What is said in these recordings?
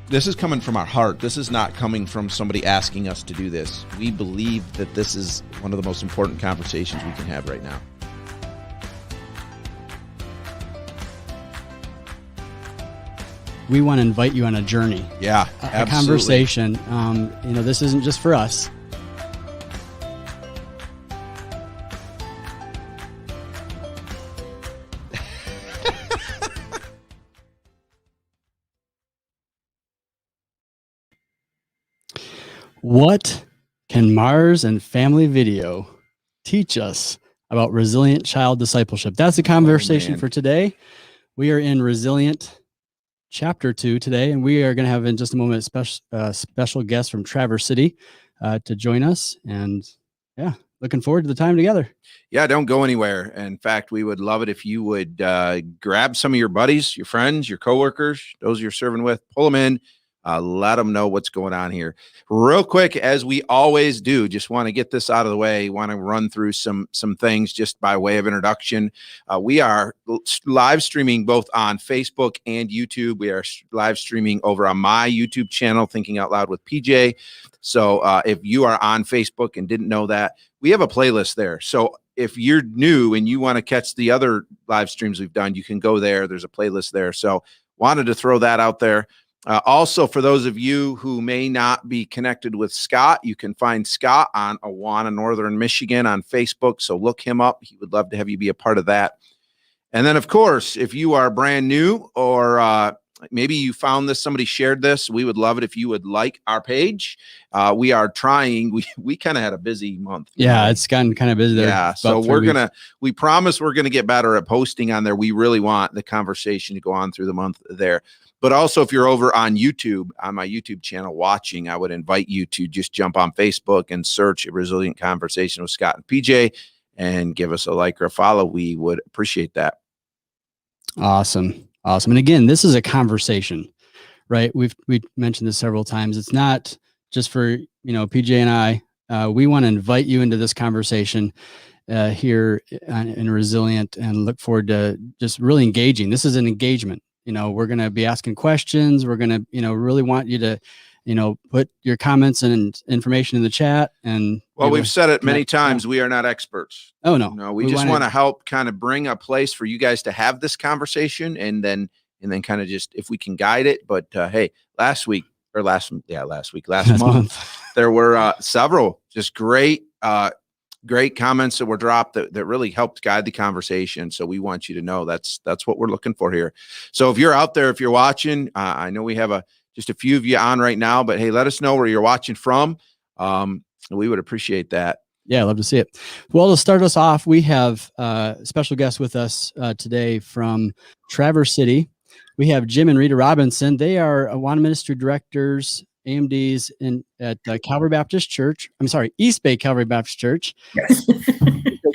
This is coming from our heart. This is not coming from somebody asking us to do this. We believe that this is one of the most important conversations we can have right now. We want to invite you on a journey. Yeah, a conversation. This isn't just for us. What can Mars and Family Video teach us about resilient child discipleship? That's the conversation for today. We are in Resilient Chapter 2 today, and we are going to have in just a moment a special guest from Traverse City to join us. And yeah, looking forward to the time together. Yeah, don't go anywhere. In fact, we would love it if you would grab some of your buddies, your friends, your coworkers, those you're serving with, pull them in. Let them know what's going on here. Real quick, as we always do, just want to get this out of the way. Want to run through some things just by way of introduction. We are live streaming both on Facebook and YouTube. We are live streaming over on my YouTube channel, Thinking Out Loud with PJ. So if you are on Facebook and didn't know that, we have a playlist there. So if you're new and you want to catch the other live streams we've done, you can go there. There's a playlist there. So wanted to throw that out there. Also, for those of you who may not be connected with Scott, you can find Scott on Awana, Northern Michigan on Facebook. So look him up. He would love to have you be a part of that. And then, of course, if you are brand new or maybe you found this, somebody shared this, we would love it if you would like our page. We are trying. We kind of had a busy month. Yeah, it's gotten kind of busy there. Yeah, so we promise we're going to get better at posting on there. We really want the conversation to go on through the month there. But also, if you're over on YouTube, on my YouTube channel watching, I would invite you to just jump on Facebook and search a Resilient Conversation with Scott and PJ and give us a like or a follow. We would appreciate that. Awesome. And again, this is a conversation, right? We mentioned this several times. It's not just for, PJ and I. We want to invite you into this conversation here in Resilient and look forward to just really engaging. This is an engagement. We're going to be asking questions. We're going to, really want you to, put your comments and information in the chat. And we've said it many times. We are not experts. Oh, no. We just want to help kind of bring a place for you guys to have this conversation and then kind of just, if we can guide it. But hey, last month, there were several just great comments that were dropped that really helped guide the conversation. So we want you to know that's what we're looking for here. So if you're out there, if you're watching, I know we have just a few of you on right now, but hey, let us know where you're watching from. We would appreciate that. Yeah, I'd love to see it. Well, to start us off, we have a special guest with us today from Traverse City. We have Jim and Rita Robinson. They are Awana Ministry Directors, AMDs at Calvary Baptist Church. I'm sorry, East Bay Calvary Baptist Church. Yes.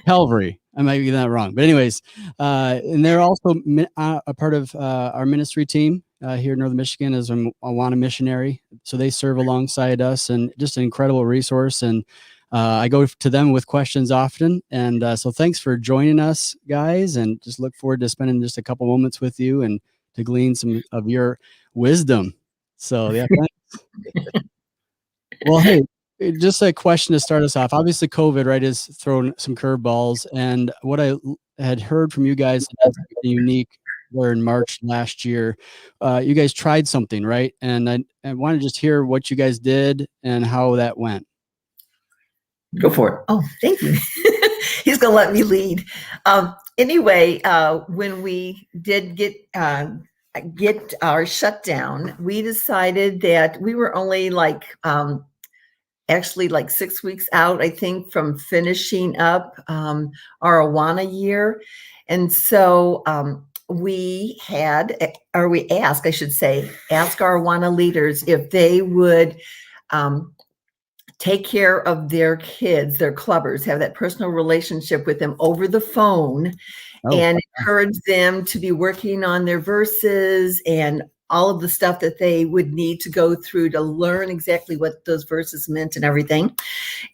Calvary. I might be getting that wrong. But anyways, and they're also a part of our ministry team here in Northern Michigan as a Awana missionary. So they serve alongside us and just an incredible resource. And I go to them with questions often. And so thanks for joining us, guys, and just look forward to spending just a couple moments with you and to glean some of your wisdom. So yeah, thanks. Well, hey, just a question to start us off. Obviously, COVID, right, has thrown some curveballs. And what I had heard from you guys that's unique where in March last year, you guys tried something, right? And I want to just hear what you guys did and how that went. Go for it. Oh, thank you. He's going to let me lead. Anyway, when we did get our shutdown, we decided that we were only actually 6 weeks out, I think, from finishing up our Awana year. And so we asked our Awana leaders if they would take care of their kids, their clubbers, have that personal relationship with them over the phone, and encourage them to be working on their verses and all of the stuff that they would need to go through to learn exactly what those verses meant and everything.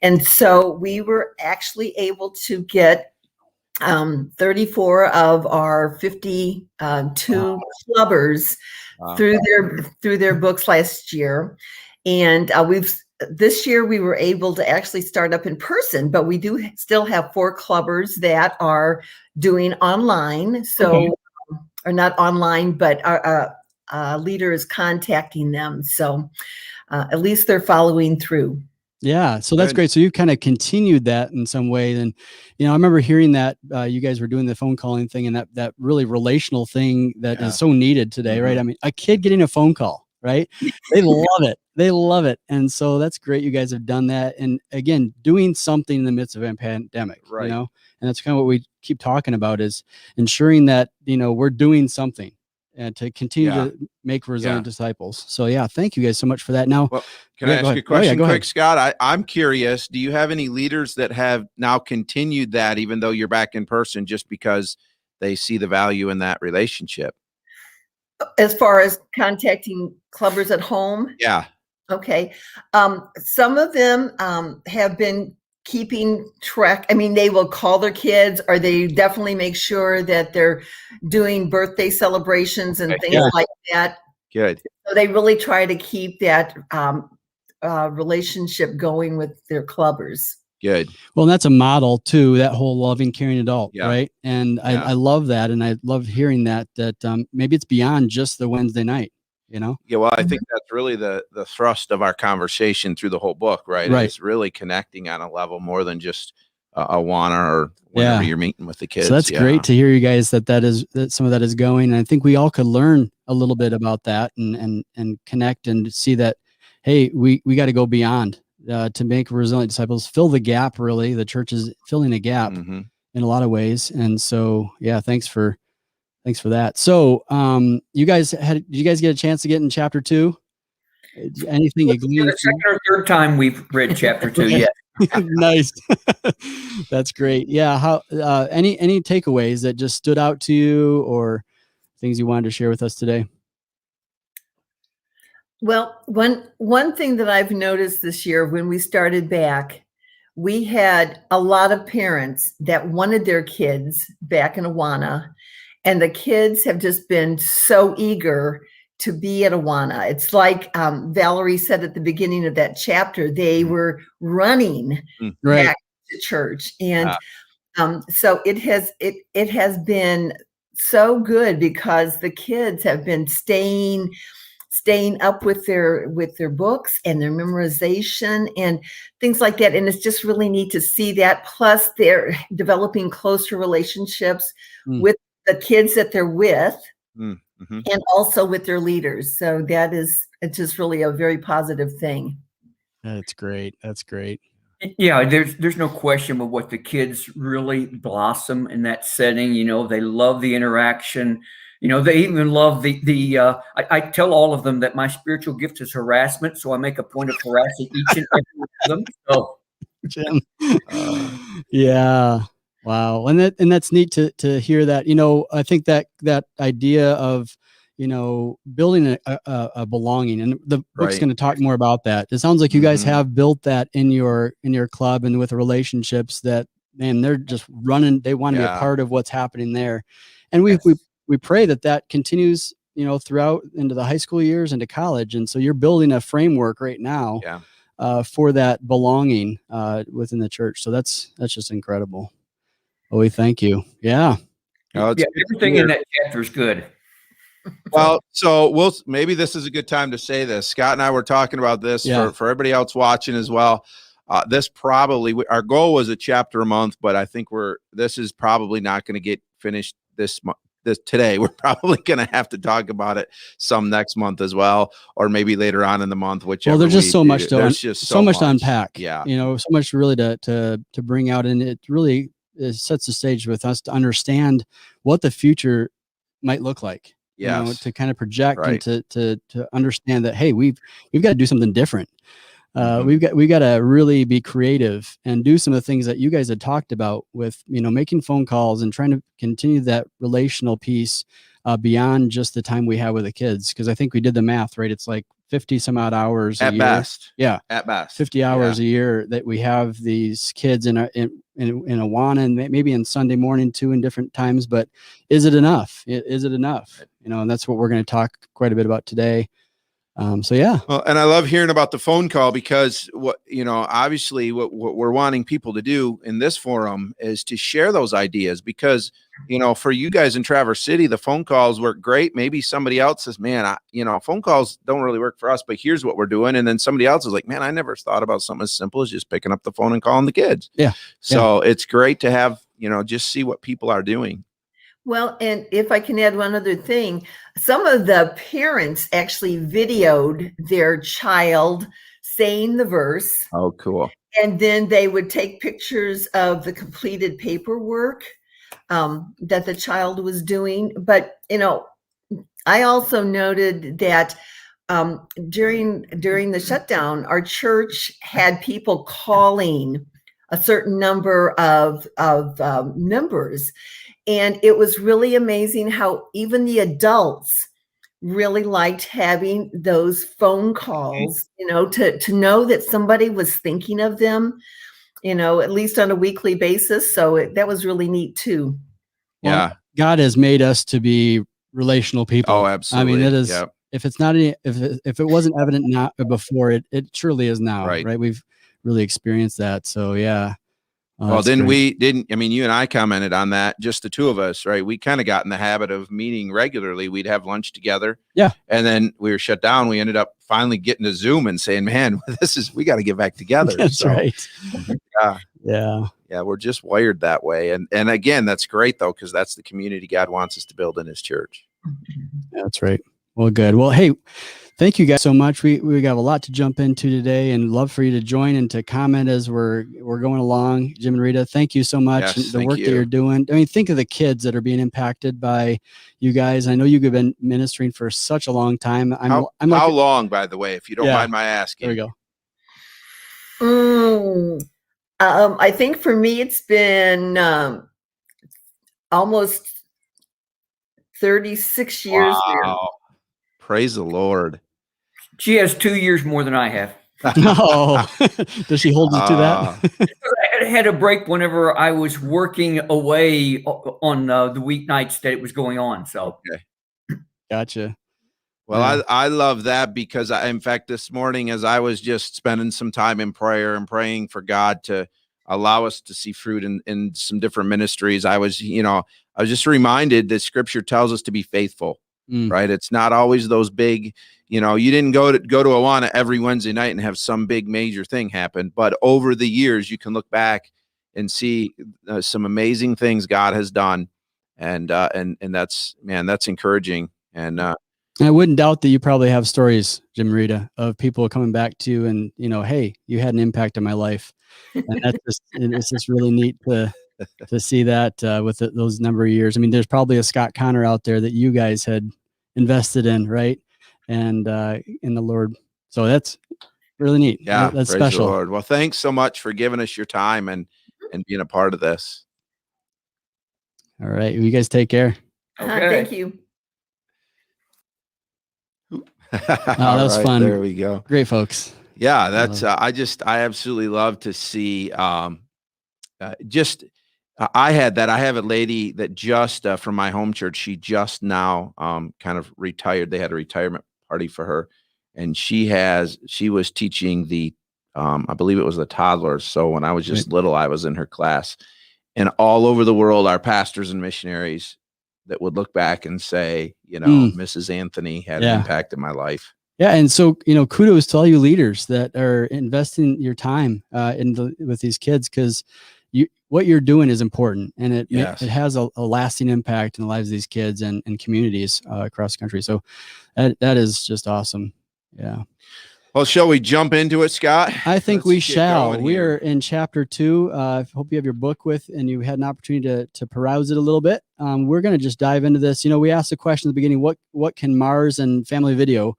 And so we were actually able to get 34 of our 52 clubbers Wow. through their books last year, and this year we were able to actually start up in person, but we do still have 4 clubbers that are doing online. So, or not online, but our leader is contacting them. So at least they're following through. Yeah. So that's Good. great. So you kind of continued that in some way. And, I remember hearing that you guys were doing the phone calling thing and that really relational thing that is so needed today, right? I mean, a kid getting a phone call, right? They love it. They love it. And so that's great. You guys have done that. And again, doing something in the midst of a pandemic, Right. and that's kind of what we keep talking about, is ensuring that, we're doing something and to continue to make resilient disciples. So thank you guys so much for that. Now, well, can I ask you a question go quick, ahead. Scott? I'm curious, do you have any leaders that have now continued that even though you're back in person just because they see the value in that relationship? As far as contacting clubbers at home? Yeah. Okay. Some of them have been keeping track. I mean, they will call their kids, or they definitely make sure that they're doing birthday celebrations and things like that. Good. So they really try to keep that relationship going with their clubbers. Good. Well, and that's a model too, that whole loving, caring adult, right? And I love that. And I love hearing that maybe it's beyond just the Wednesday night, Yeah, well, I think that's really the thrust of our conversation through the whole book, right? It's really connecting on a level more than just Awana or whenever you're meeting with the kids. So that's great to hear, you guys, that some of that is going. And I think we all could learn a little bit about that and connect and see that, hey, we got to go beyond to make resilient disciples, fill the gap. Really, the church is filling a gap in a lot of ways. And so, thanks for that. So, did you guys get a chance to get in chapter 2? Anything? The second or third time we've read chapter 2. Yeah. Nice. That's great. Yeah. How, any takeaways that just stood out to you or things you wanted to share with us today? Well, one thing that I've noticed this year when we started back, we had a lot of parents that wanted their kids back in Awana, and the kids have just been so eager to be at Awana. It's like Valerie said at the beginning of that chapter, they were running back to church. And so it has been so good because the kids have been staying up with their books and their memorization and things like that. And it's just really neat to see that. Plus they're developing closer relationships with the kids that they're with and also with their leaders. So it's just really a very positive thing. That's great. That's great. Yeah, there's no question of what the kids really blossom in that setting. They love the interaction. They even love I tell all of them that my spiritual gift is harassment, so I make a point of harassing each and every one of them. So, Jim. Yeah. Wow. And that's neat to hear that. I think that idea of, building a belonging, and the book's going to talk more about that. It sounds like you guys have built that in your club and with the relationships that, man, they're just running. They want to be a part of what's happening there. And we pray that continues, throughout into the high school years into college. And so you're building a framework right now for that belonging within the church. So that's just incredible. Oh, we thank you. Yeah. Everything in that chapter is good. Well, so maybe this is a good time to say this. Scott and I were talking about this for everybody else watching as well. This probably, our goal was a chapter a month, but I think this is probably not going to get finished this today. We're probably going to have to talk about it some next month as well, or maybe later on in the month, whichever. Well, there's just so much so much to unpack. Yeah. So much really to bring out. And it really sets the stage with us to understand what the future might look like. To kind of project and to understand that, hey, we've got to do something different. We've got to really be creative and do some of the things that you guys had talked about with, making phone calls and trying to continue that relational piece beyond just the time we have with the kids. Because I think we did the math, right? It's like 50 some odd hours a At year. best. Yeah. At best. 50 hours a year that we have these kids in Awana, and maybe in Sunday morning too in different times, but is it enough? Is it enough? And that's what we're going to talk quite a bit about today. So yeah. Well, and I love hearing about the phone call, because obviously what we're wanting people to do in this forum is to share those ideas, because, for you guys in Traverse City, the phone calls work great. Maybe somebody else says, man, phone calls don't really work for us, but here's what we're doing. And then somebody else is like, man, I never thought about something as simple as just picking up the phone and calling the kids. Yeah. So it's great to have, just see what people are doing. Well, and if I can add one other thing, some of the parents actually videoed their child saying the verse. Oh, cool. And then they would take pictures of the completed paperwork that the child was doing. But, I also noted that during the shutdown, our church had people calling a certain number of numbers. And it was really amazing how even the adults really liked having those phone calls, to know that somebody was thinking of them, at least on a weekly basis. So that was really neat too. Yeah. God has made us to be relational people. Oh, absolutely. I mean, it is, if it's not, if it wasn't evident not before, it surely is now, right? We've really experienced that. So yeah. Well, then you and I commented on that, just the two of us, right? We kind of got in the habit of meeting regularly. We'd have lunch together. Yeah. And then we were shut down. We ended up finally getting to Zoom and saying, man, we got to get back together. That's right. Yeah. Yeah. We're just wired that way. And again, that's great though, because that's the community God wants us to build in his church. That's right. Well, good. Well, hey, thank you guys so much. We got a lot to jump into today, and love for you to join and to comment as we're going along. Jim and Rita, thank you so much. Yes, the work that you're doing. I mean, think of the kids that are being impacted by you guys. I know you've been ministering for such a long time. How long, by the way, if you don't mind my asking? There we go. I think for me, it's been almost 36 years now. Praise the Lord. She has 2 years more than I have. Oh, does she hold you to that? I had a break whenever I was working away on the weeknights that it was going on. So, okay. Gotcha. Well, I love that, because in fact, this morning, as I was just spending some time in prayer and praying for God to allow us to see fruit in some different ministries, I was just reminded that Scripture tells us to be faithful. Right. It's not always those big, you didn't go to Awana every Wednesday night and have some big major thing happen. But over the years, you can look back and see some amazing things God has done. And that's encouraging. And I wouldn't doubt that you probably have stories, Jim and Rita, of people coming back to you and, hey, you had an impact on my life. And it's just really neat to see that with those number of years. I mean, there's probably a Scott Connor out there that you guys had invested in, right? And in the Lord. So that's really neat. Yeah, that's praise special. the Lord. Well, thanks so much for giving us your time and being a part of this. All right. You guys take care. Okay. Thank you. That was fun. There we go. Great folks. Yeah, that's I absolutely love to see I have a lady that just from my home church, she just now kind of retired. They had a retirement party for her, and she was teaching the I believe it was the toddlers. So when I was just little, I was in her class, and all over the world are pastors and missionaries that would look back and say, Mrs. Anthony had an impact in my life. Yeah. And so, kudos to all you leaders that are investing your time with these kids, because what you're doing is important, and it has a lasting impact in the lives of these kids and communities across the country. So that is just awesome. Yeah. Well, shall we jump into it, Scott? I think we shall. We are in chapter 2. I hope you have your book and you had an opportunity to peruse it a little bit. We're going to just dive into this. We asked the question at the beginning, what can Mars and Family Video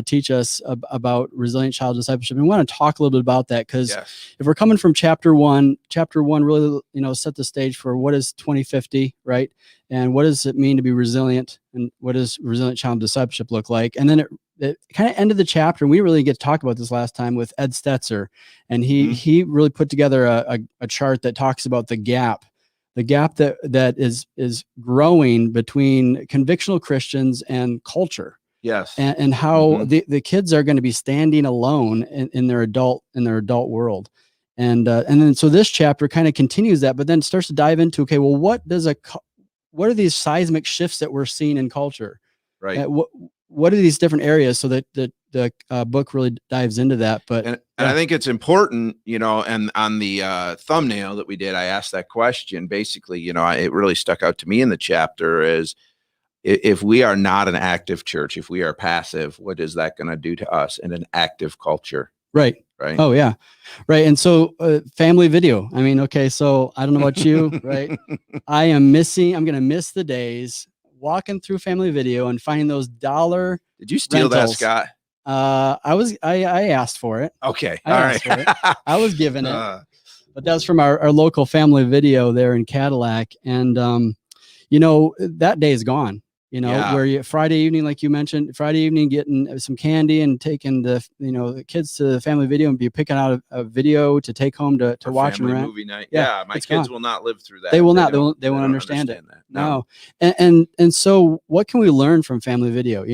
teach us about resilient child discipleship? And we want to talk a little bit about that, because if we're coming from chapter 1 really, set the stage for what is 2050, right? And what does it mean to be resilient, and what does resilient child discipleship look like? And then it it kind of ended the chapter. And we really get to talk about this last time with Ed Stetzer. And he really put together a chart that talks about the gap that is growing between convictional Christians and culture. Yes. And how the kids are going to be standing alone in their adult world. And then so this chapter kind of continues that, but then starts to dive into, okay, well, what are these seismic shifts that we're seeing in culture? Right. What are these different areas? So that the book really dives into that. But and I think it's important, and on the thumbnail that we did, I asked that question. Basically, it really stuck out to me in the chapter is, if we are not an active church, if we are passive, what is that going to do to us in an active culture? Right. Right. Oh yeah. Right. And so family video. I mean, okay. So I don't know about you, right? I'm going to miss the days walking through family video and finding those dollar. Did you steal rentals. that, Scott? I asked for it. Okay. I asked for it. I was given it, but that's from our local family video there in Cadillac. And, that day is gone. Where Friday evening, like you mentioned, Friday evening, getting some candy and taking the kids to the family video and be picking out a video to take home to watch and rent. Movie night. Yeah, my kids will not live through that. They will not. They won't understand it. That. No. And so what can we learn from family video?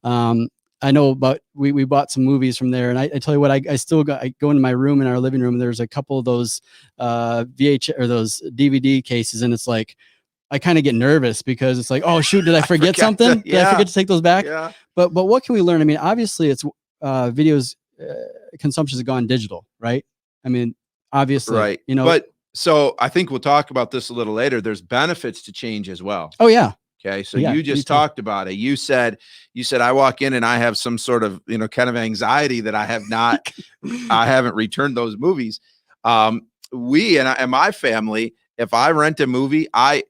I know about we bought some movies from there, and I tell you what, I still I go into my room in our living room. And there's a couple of those VH or those DVD cases, and it's like, I kind of get nervous because it's like, oh shoot, did I forget something? Did I forget to take those back? Yeah. But what can we learn? I mean, obviously it's videos consumption has gone digital, right? I mean, obviously, right. But so I think we'll talk about this a little later. There's benefits to change as well. Oh yeah. Okay. So you just talked about it. You said I walk in and I have some sort of, kind of anxiety that I haven't returned those movies. We and my family, if I rent a movie, I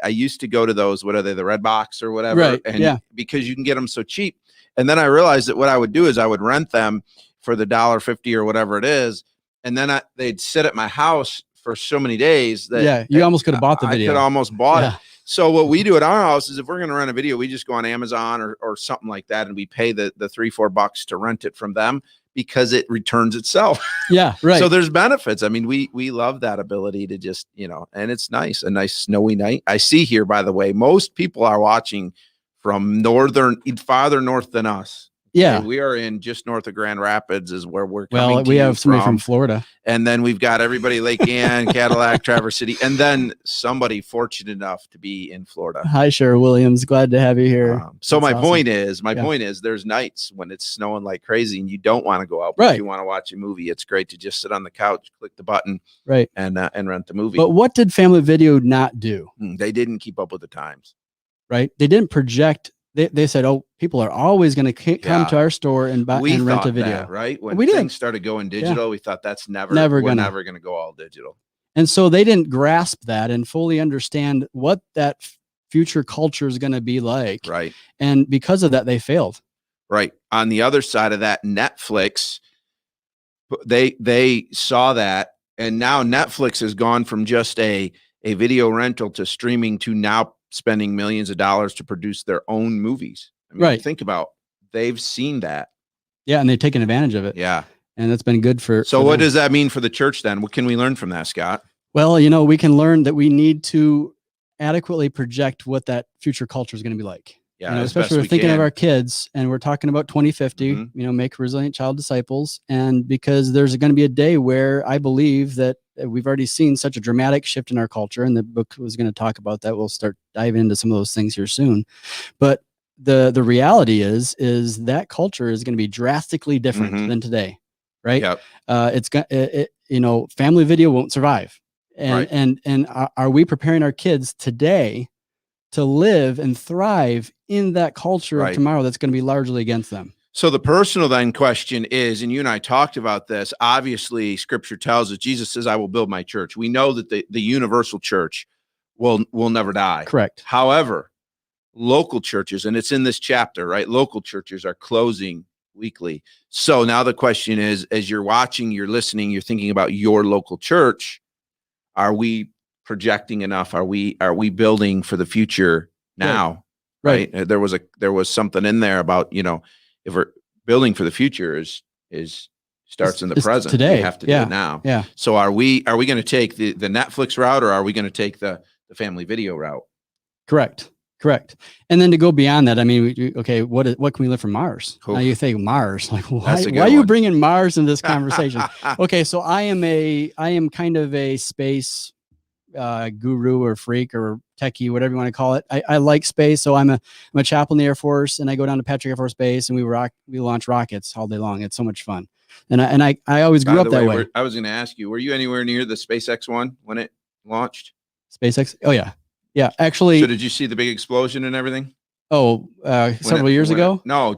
used to go to those, what are they, the Redbox or whatever, right? And because you can get them so cheap. And then I realized that what I would do is I would rent them for the $1.50 or whatever it is, and then they'd sit at my house for so many days that you almost could have bought the video. I could almost bought it. So what we do at our house is if we're going to rent a video, we just go on Amazon or something like that, and we pay the $3-4 to rent it from them, because it returns itself. Yeah, right. So there's benefits. I mean, we love that ability to just, and it's nice, a nice snowy night. I see here, by the way, most people are watching from farther north than us. Yeah. Okay, we are in just north of Grand Rapids is where we're coming. Well, we have somebody from Florida. And then we've got everybody Lake Ann, Cadillac, Traverse City, and then somebody fortunate enough to be in Florida. Hi, Sher-Williams. Glad to have you here. So my point is, there's nights when it's snowing like crazy and you don't want to go out, but you want to watch a movie. It's great to just sit on the couch, click the button, right, and rent the movie. But what did family video not do? They didn't keep up with the times. Right. They didn't project. They said, oh, people are always going to come to our store and buy and rent a video. That, right. When we things started going digital, we thought that's never going to go all digital. And so they didn't grasp that and fully understand what that future culture is going to be like. Right. And because of that, they failed. Right. On the other side of that, Netflix, they saw that. And now Netflix has gone from just a video rental to streaming to now spending millions of dollars to produce their own movies. I mean, think about, they've seen that. Yeah. And they've taken advantage of it. Yeah. And that's been good for. So what does that mean for the church then? What can we learn from that, Scott? Well, we can learn that we need to adequately project what that future culture is going to be like. Yeah. Especially we're thinking of our kids and we're talking about 2050, make resilient child disciples. And because there's going to be a day where I believe that we've already seen such a dramatic shift in our culture, and the book was going to talk about that. We'll start diving into some of those things here soon. But the reality is that culture is going to be drastically different than today. Right. Yep. Family video won't survive. And are we preparing our kids today to live and thrive in that culture of tomorrow that's going to be largely against them? So the personal then question is, and you and I talked about this, obviously scripture tells us, Jesus says, I will build my church. We know that the universal church will never die. Correct. However, local churches, and it's in this chapter, right? Local churches are closing weekly. So now the question is, as you're watching, you're listening, you're thinking about your local church, are we projecting enough? Are we building for the future now? Right. There was something in there about, if we're building for the future starts in the present today. We have to do it now. Yeah. So are we going to take the Netflix route, or are we going to take the family video route? Correct. And then to go beyond that, I mean, okay, what can we learn from Mars? Cool. Now you think Mars, like why That's a good are you one. bringing Mars in this conversation? Okay, so I am kind of a space guru or freak or techie, whatever you want to call it. I like space, so I'm a chaplain in the Air Force, and I go down to Patrick Air Force Base, and we launch rockets all day long. It's so much fun, and I always grew up that way. I was going to ask you, were you anywhere near the SpaceX one when it launched? SpaceX? Oh yeah. Yeah, actually. So did you see the big explosion and everything? Oh, several years ago? No,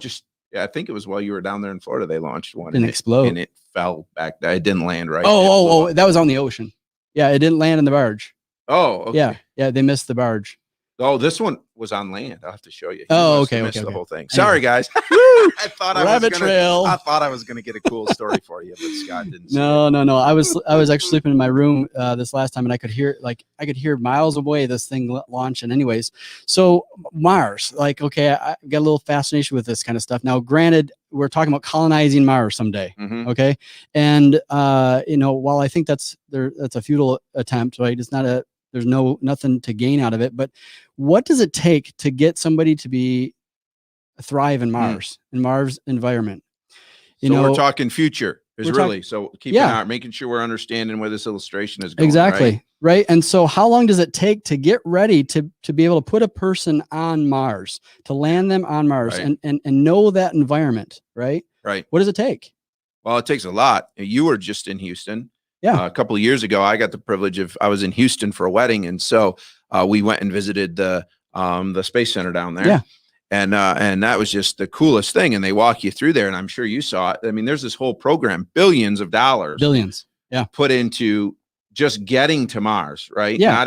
I think it was while you were down there in Florida. They launched one. Didn't explode. And it fell back. It didn't land right. Oh, that was on the ocean. Yeah, it didn't land in the barge. Oh, okay. Yeah, they missed the barge. Oh, this one was on land. I'll have to show you. Okay. The whole thing. Sorry, guys. I thought I was gonna get a cool story for you, but Scott didn't. No. I was actually sleeping in my room this last time, and I could hear miles away this thing launching. Anyways, so Mars, like, okay, I got a little fascination with this kind of stuff. Now, granted, we're talking about colonizing Mars someday. Mm-hmm. Okay, and while I think that's a futile attempt, right? It's not there's nothing to gain out of it, but what does it take to get somebody to thrive in Mars, in Mars environment? We're talking future so keep an eye out, making sure we're understanding where this illustration is going. Exactly. Right. And so how long does it take to get ready to be able to put a person on Mars, to land them on Mars, right, and know that environment, right? Right. What does it take? Well, it takes a lot. You were just in Houston. Yeah. A couple of years ago, I got the privilege I was in Houston for a wedding. And so we went and visited the Space Center down there. Yeah. And that was just the coolest thing. And they walk you through there, and I'm sure you saw it. I mean, there's this whole program, billions of dollars. Yeah. Put into just getting to Mars, right? Yeah.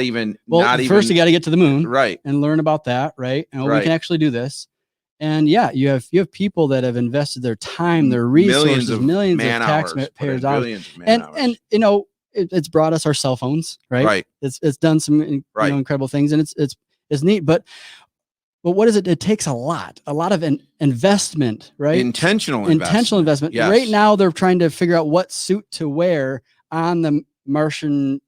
First you got to get to the moon. Right. And learn about that. Right. And right, we can actually do this. And yeah, you have people that have invested their time, their resources, millions of taxpayers dollars. And it's brought us our cell phones, right? Right. It's done some incredible things, and it's neat. But what is it? It takes a lot of investment, right? Intentional investment. Yes. Right now, they're trying to figure out what suit to wear on the Martian,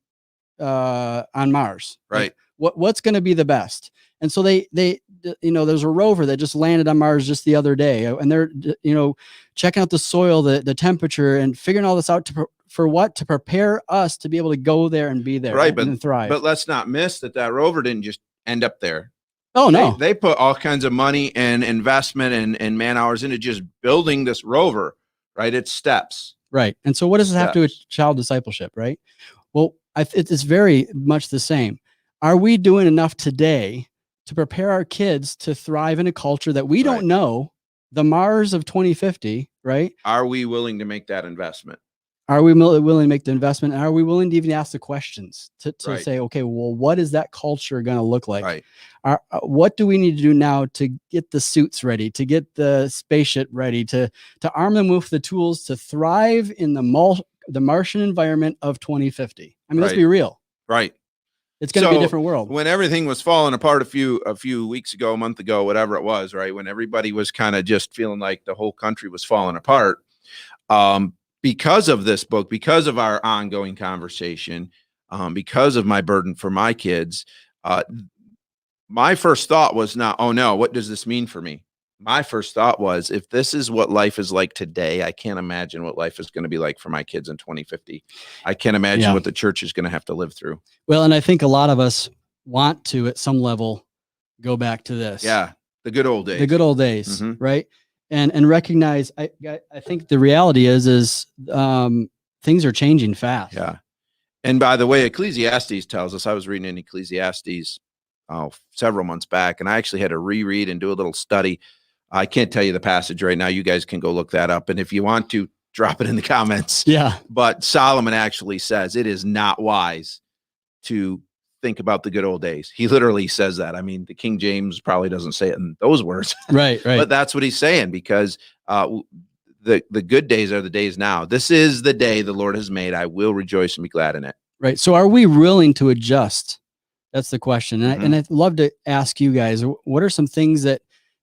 on Mars. Right. What's going to be the best? And so they there's a rover that just landed on Mars just the other day, and they're checking out the soil, the temperature, and figuring all this out to prepare us to be able to go there and be there, right, and thrive. But let's not miss that rover didn't just end up there. Oh no, they put all kinds of money and investment and man hours into just building this rover. Right, it's steps. Right, and so what does it have to do with child discipleship? Right. Well, it's very much the same. Are we doing enough today to prepare our kids to thrive in a culture that we don't know, the Mars of 2050, right? Are we willing to make that investment? Are we willing to make the investment? And are we willing to even ask the questions to say, okay, well, what is that culture going to look like? Right. What do we need to do now to get the suits ready, to get the spaceship ready, to arm them with the tools to thrive in the Martian environment of 2050? I mean, let's be real. Right. It's going to be a different world. When everything was falling apart a few weeks ago, a month ago, whatever it was, right? When everybody was kind of just feeling like the whole country was falling apart, because of this book, because of our ongoing conversation, because of my burden for my kids, my first thought was not, oh no, what does this mean for me? My first thought was, if this is what life is like today, I can't imagine what life is going to be like for my kids in 2050. I can't imagine what the church is going to have to live through. Well, and I think a lot of us want to, at some level, go back to this. Yeah, the good old days. The good old days, right? And recognize, I think the reality is things are changing fast. Yeah. And by the way, Ecclesiastes tells us, I was reading in Ecclesiastes several months back, and I actually had to reread and do a little study. I can't tell you the passage right now. You guys can go look that up. And if you want to, drop it in the comments. Yeah. But Solomon actually says it is not wise to think about the good old days. He literally says that. I mean, the King James probably doesn't say it in those words. Right. But that's what he's saying, because the good days are the days now. This is the day the Lord has made. I will rejoice and be glad in it. Right. So are we willing to adjust? That's the question. And I'd love to ask you guys, what are some things that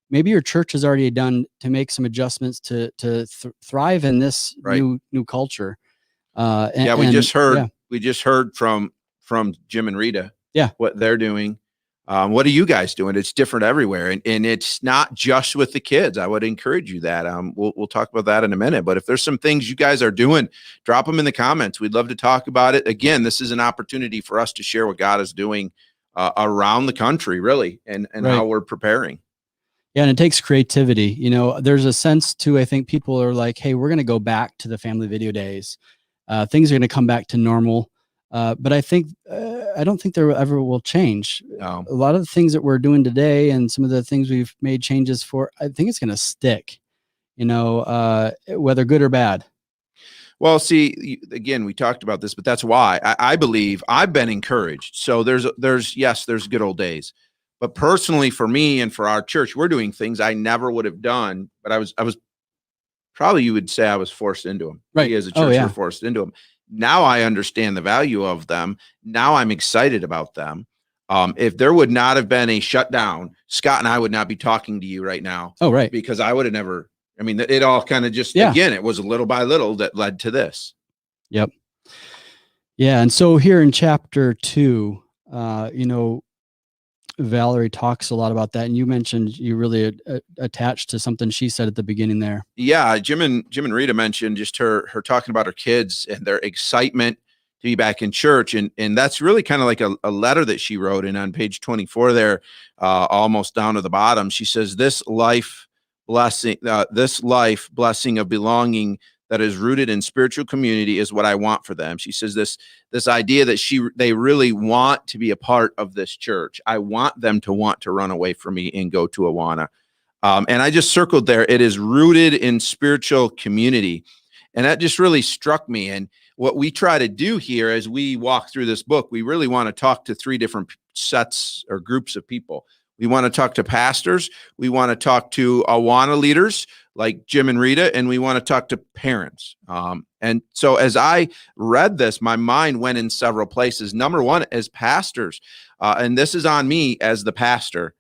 maybe your church has already done to make some adjustments to thrive in this Right. new culture. We just heard from Jim and Rita. Yeah. What they're doing. What are you guys doing? It's different everywhere, and it's not just with the kids. I would encourage you that. We'll talk about that in a minute. But if there's some things you guys are doing, drop them in the comments. We'd love to talk about it. Again, this is an opportunity for us to share what God is doing around the country, really, and Right. how we're preparing. Yeah, and it takes creativity. You know, there's a sense too. I think people are like, "Hey, we're going to go back to the family video days. Things are going to come back to normal." But I think I don't think there ever will change. No. A lot of the things that we're doing today and some of the things we've made changes for, I think it's going to stick, you know, whether good or bad. Well, see, again, we talked about this, but that's why I believe I've been encouraged. So there's good old days, but personally for me and for our church, we're doing things I never would have done, but I was probably, you would say I was forced into them. Right. We as a church were forced into them. Now I understand the value of them. Now I'm excited about them. If there would not have been a shutdown, Scott and I would not be talking to you right now. Oh, right. Because I would have never, I mean, it all kind of just, again, it was little by little that led to this. Yep. Yeah. And so here in chapter 2, you know, Valerie talks a lot about that. And you mentioned you really attached to something she said at the beginning there. Yeah. Jim and Rita mentioned just her talking about her kids and their excitement to be back in church. And that's really kind of like a letter that she wrote. And on page 24 there, almost down to the bottom, she says, this life blessing of belonging that is rooted in spiritual community is what I want for them. She says this idea that they really want to be a part of this church. I want them to want to run away from me and go to Awana. And I just circled there, it is rooted in spiritual community. And that just really struck me. And what we try to do here as we walk through this book, we really want to talk to 3 different sets or groups of people. We want to talk to pastors. We want to talk to Awana leaders like Jim and Rita, and we want to talk to parents. And so as I read this, my mind went in several places. Number one, as pastors, and this is on me as the pastor,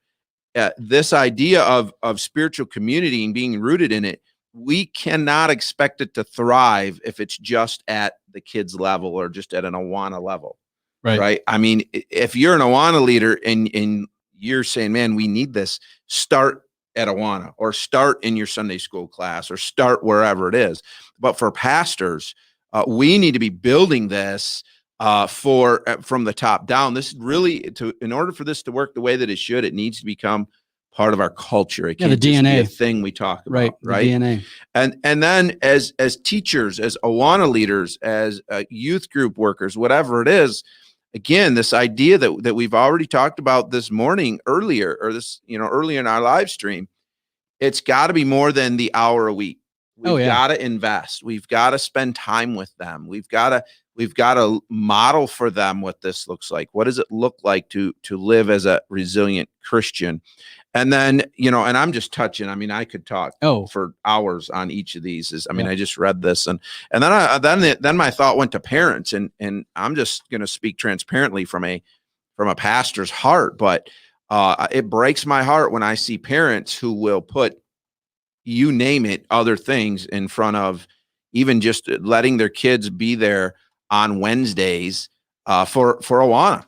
this idea of spiritual community and being rooted in it, we cannot expect it to thrive if it's just at the kids level or just at an Awana level. Right. I mean, if you're an Awana leader and you're saying, man, we need this, start at Awana or start in your Sunday school class or start wherever it is. But for pastors, we need to be building this from the top down. This really, in order for this to work the way that it should, it needs to become part of our culture. It can't the DNA, just be a thing we talk about, right? The DNA. And then as teachers, as Awana leaders, as youth group workers, whatever it is, again, this idea that we've already talked about this morning earlier, or this, earlier in our live stream, it's got to be more than the hour a week. We've got to invest. We've got to spend time with them. We've got to model for them what this looks like. What does it look like to live as a resilient Christian? And then, and I'm just touching, I mean, I could talk for hours on each of these. I just read this and then my thought went to parents, and I'm just going to speak transparently from a pastor's heart, but it breaks my heart when I see parents who will put, you name it, other things in front of even just letting their kids be there on Wednesdays for Awana.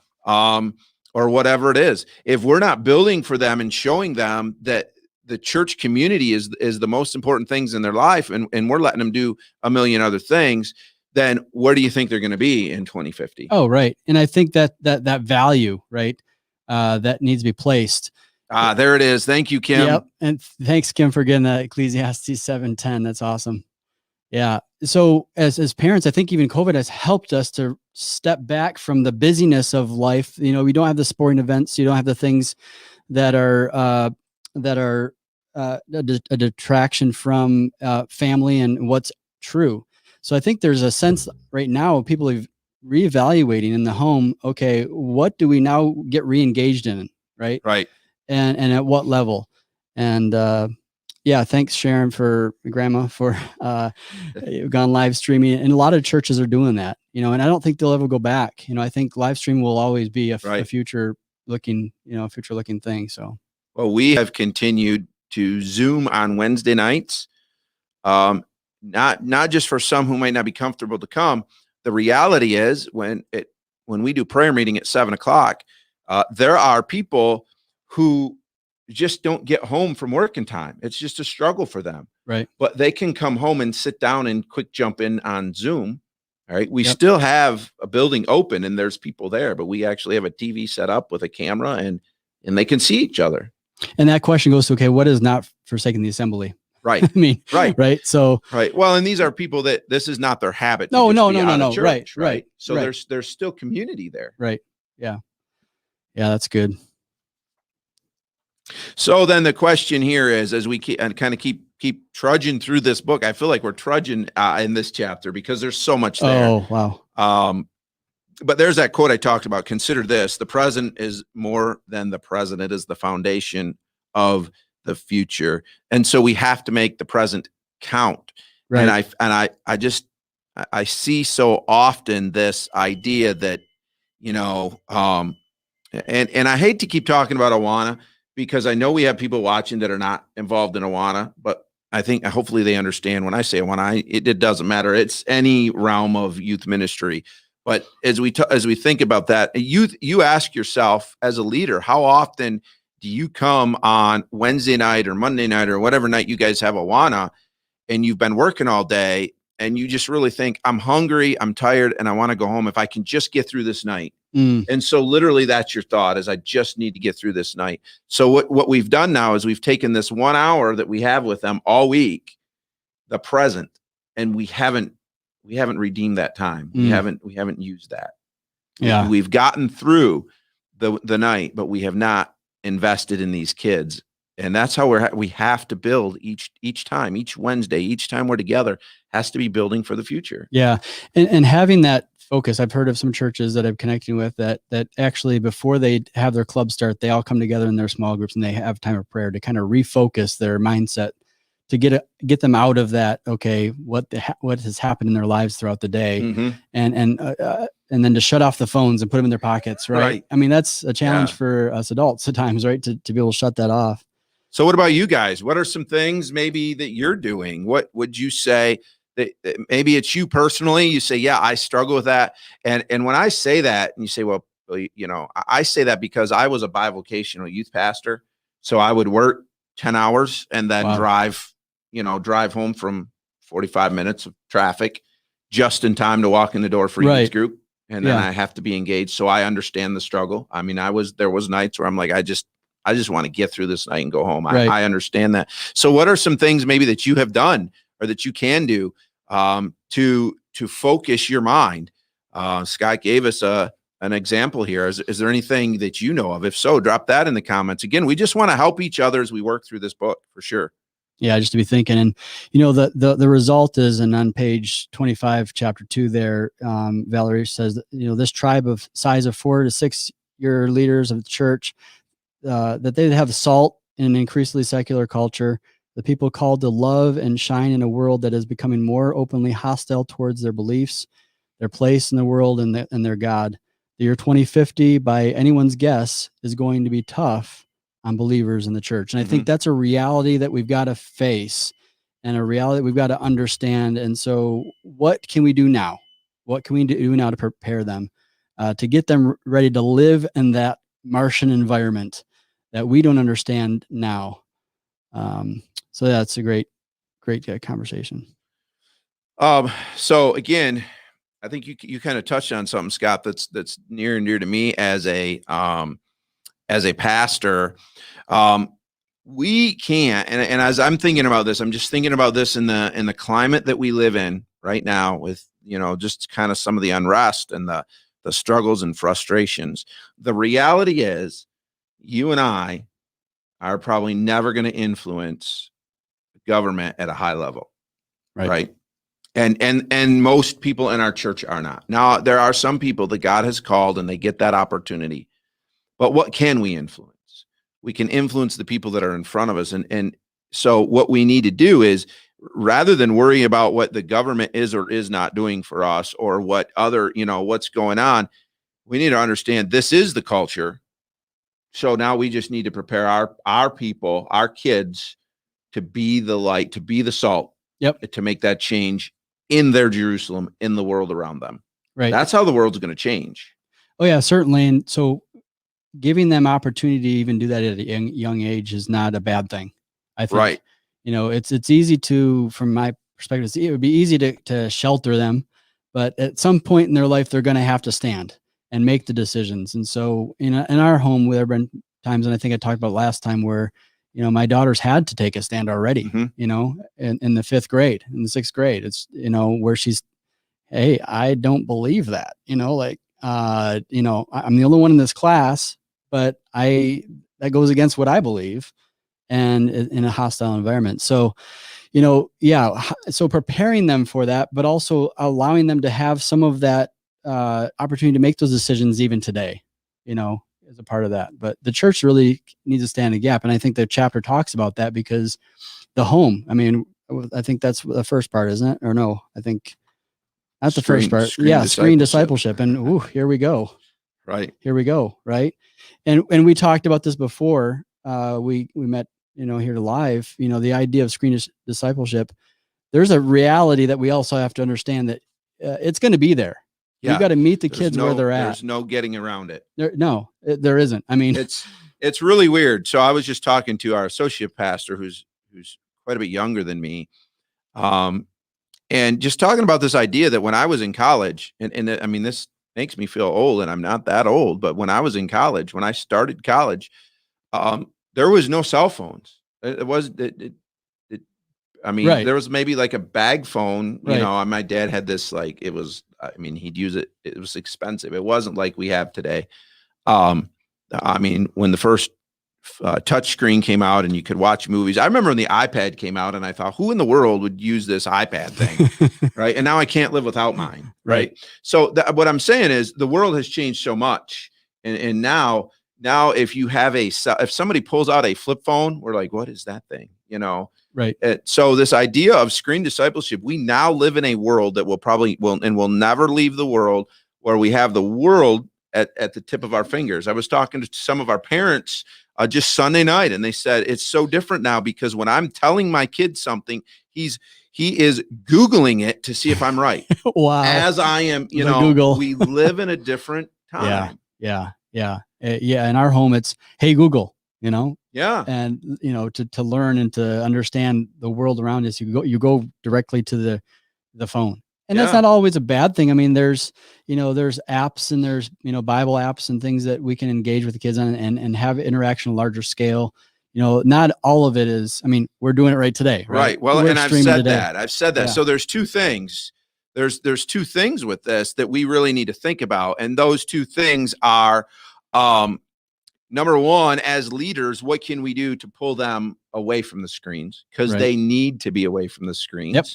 Or whatever it is. If we're not building for them and showing them that the church community is the most important things in their life, and we're letting them do a million other things, then where do you think they're going to be in 2050? Oh, right. And I think that value, right, that needs to be placed. There it is. Thank you, Kim. Yep. And thanks, Kim, for getting that Ecclesiastes 7:10. That's awesome. Yeah. So as parents, I think even COVID has helped us to step back from the busyness of life. We don't have the sporting events. You don't have the things that are a detraction from family and what's true. So I think there's a sense right now of people reevaluating in the home. Okay, what do we now get re-engaged in? Right. And at what level? And thanks, Sharon, Grandma, for gone live streaming. And a lot of churches are doing that, and I don't think they'll ever go back. I think live stream will always be a future looking thing. So, well, we have continued to Zoom on Wednesday nights. Not just for some who might not be comfortable to come. The reality is when we do prayer meeting at 7:00, there are people who just don't get home from work in time. It's just a struggle for them. Right. But they can come home and sit down and quick jump in on Zoom. All right. We Yep. still have a building open and there's people there, but we actually have a TV set up with a camera and they can see each other. And that question goes to, okay, what is not forsaking the assembly? Right. I mean, Right. Right. So, Right. Well, and these are people that this is not their habit. to No, just no, be no, out no, of no. church, Right. So right. there's still community there. Right. Yeah. Yeah. That's good. So then the question here is, as we keep trudging through this book, I feel like we're trudging in this chapter because there's so much there. Oh, wow. But there's that quote I talked about. Consider this: the present is more than the present; it is the foundation of the future. And so we have to make the present count. Right. And I see so often this idea that, and I hate to keep talking about Awana because I know we have people watching that are not involved in Awana, but I think hopefully they understand when I say Awana, it doesn't matter. It's any realm of youth ministry. But as we think about that, you ask yourself as a leader, how often do you come on Wednesday night or Monday night or whatever night you guys have Awana and you've been working all day and you just really think, I'm hungry, I'm tired, and I want to go home if I can just get through this night. And so literally that's your thought is I just need to get through this night. So what we've done now is we've taken this 1 hour that we have with them all week, the present, and we haven't redeemed that time. We haven't used that. Yeah. We've gotten through the night, but we have not invested in these kids. And that's how we have to build each time, each Wednesday, each time we're together has to be building for the future. Yeah. And having that focus, I've heard of some churches that I'm connecting with that actually before they have their club start, they all come together in their small groups and they have time of prayer to kind of refocus their mindset to get them out of that. Okay, what has happened in their lives throughout the day, and then to shut off the phones and put them in their pockets. Right. I mean, that's a challenge for us adults at times, right? To be able to shut that off. So what about you guys? What are some things maybe that you're doing? What would you say that maybe it's you personally? You say, yeah, I struggle with that. And when I say that and you say, well, I say that because I was a bivocational youth pastor. So I would work 10 hours and then drive home from 45 minutes of traffic just in time to walk in the door for youth group. And then I have to be engaged. So I understand the struggle. I mean, there was nights where I'm like, I just want to get through this night and go home. I understand that. So what are some things maybe that you have done or that you can do to focus your mind? Scott gave us an example here. Is there anything that you know of? If so, drop that in the comments. Again, we just want to help each other as we work through this book for sure. Yeah, just to be thinking. And, the result is, and on page 25, chapter 2 there, Valerie says, this tribe of size of 4 to 6 year leaders of the church, that they have salt in an increasingly secular culture, the people called to love and shine in a world that is becoming more openly hostile towards their beliefs, their place in the world, and their God. The year 2050, by anyone's guess, is going to be tough on believers in the church. And I think that's a reality that we've got to face and a reality that we've got to understand. And so what can we do now? What can we do now to prepare them, to get them ready to live in that Martian environment that we don't understand now? So that's a great conversation. So again, I think you kind of touched on something, Scott, that's near and dear to me as a pastor. We can't, and as I'm thinking about this, I'm just thinking about this in the climate that we live in right now with, just kind of some of the unrest and the struggles and frustrations. The reality is you and I are probably never going to influence government at a high level. Right. And most people in our church are not. Now, there are some people that God has called and they get that opportunity. But what can we influence? We can influence the people that are in front of us. And so what we need to do is, rather than worry about what the government is or is not doing for us or what other, what's going on, we need to understand this is the culture So now we just need to prepare our people, our kids, to be the light, to be the salt. Yep. To make that change in their Jerusalem, in the world around them. Right. That's how the world's going to change. Oh yeah, certainly. And so giving them opportunity to even do that at a young age is not a bad thing. I think, Right. It's easy to, from my perspective, it would be easy to shelter them, but at some point in their life, they're going to have to stand and make the decisions. And so in our home, there have been times, and I think I talked about last time, where, my daughter's had to take a stand already, in the 5th grade, in the 6th grade, it's, where she's, hey, I don't believe that, I'm the only one in this class, but that goes against what I believe, and in a hostile environment. So, so preparing them for that, but also allowing them to have some of that opportunity to make those decisions even today, as a part of that. But the church really needs to stand a gap. And I think the chapter talks about that, because the home, I think that's the first part, isn't it? Or no, I think that's the first part. Screen discipleship. And here we go. Right. Here we go. Right. And we talked about this before. We met, here live, the idea of screen discipleship. There's a reality that we also have to understand, that it's going to be there. Yeah. You got to meet the kids where they're at. There's no getting around it. There isn't. It's really weird. So I was just talking to our associate pastor, who's quite a bit younger than me. And just talking about this idea that when I was in college, and this makes me feel old, and I'm not that old, but when I was in college, when I started college, there was no cell phones. Right. There was maybe like a bag phone, and my dad had this, it was, he'd use it. It was expensive. It wasn't like we have today. When the first touch screen came out and you could watch movies, I remember when the iPad came out, and I thought, who in the world would use this iPad thing? Right. And now I can't live without mine. Right. So what I'm saying is the world has changed so much. And now if somebody pulls out a flip phone, we're like, what is that thing? Right. So this idea of screen discipleship, we now live in a world that will never leave the world, where we have the world at the tip of our fingers. I was talking to some of our parents just Sunday night, and they said it's so different now, because when I'm telling my kid something, he is Googling it to see if I'm right. Wow. As I am, Google. We live in a different time. Yeah. In our home, it's, hey, Google, Yeah. And, to learn and to understand the world around us, you go directly to the phone. And that's not always a bad thing. There's apps, and there's, Bible apps and things that we can engage with the kids on and have interaction on a larger scale. Not all of it is, we're doing it right today. Right. Well, We're and I've said today. that. Yeah. So there's two things. There's two things with this that we really need to think about. And those two things are, number one, as leaders, what can we do to pull them away from the screens? Because they need to be away from the screens. Yep.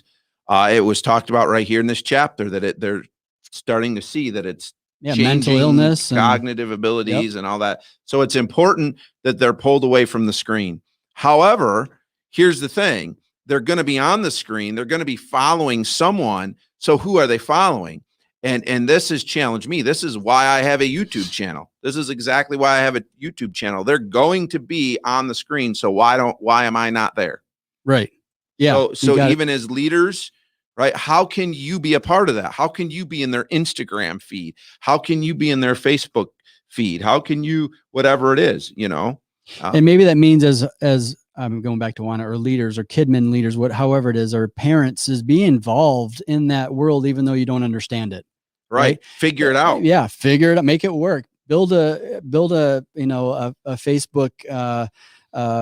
It was talked about right here in this chapter that they're starting to see that it's mental illness, cognitive abilities, and all that. So it's important that they're pulled away from the screen. However, here's the thing. They're going to be on the screen. They're going to be following someone. So who are they following? And this has challenged me. This is why I have a YouTube channel. This is exactly why I have a YouTube channel. They're going to be on the screen. So why am I not there? Right. Yeah. So even as leaders, right? How can you be a part of that? How can you be in their Instagram feed? How can you be in their Facebook feed? How can you, whatever it is, and maybe that means as I'm going back to Juana, or leaders or kidmin leaders, however it is, or parents, is be involved in that world, even though you don't understand it. Right. Figure it out. Yeah. Figure it out. Make it work. Build a Facebook,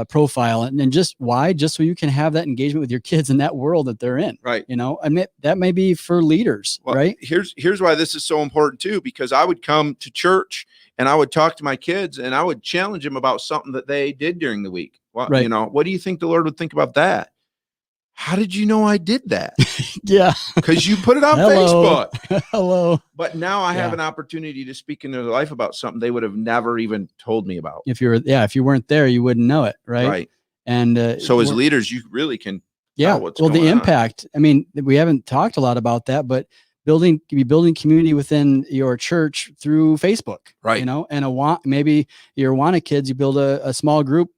profile, and just so you can have that engagement with your kids in that world that they're in. Right. That may be for leaders, right? Here's why this is so important too, because I would come to church and I would talk to my kids and I would challenge them about something that they did during the week. Well, right. What do you think the Lord would think about that? How did you know I did that? Yeah. Because you put it on Facebook. Hello. But now I have an opportunity to speak into their life about something they would have never even told me about. If you weren't there, you wouldn't know it. Right. Right. And so as leaders, you really can. Yeah. Well, the impact, we haven't talked a lot about that, but building community within your church through Facebook, Right. you know, and maybe your Awana kids, you build a small group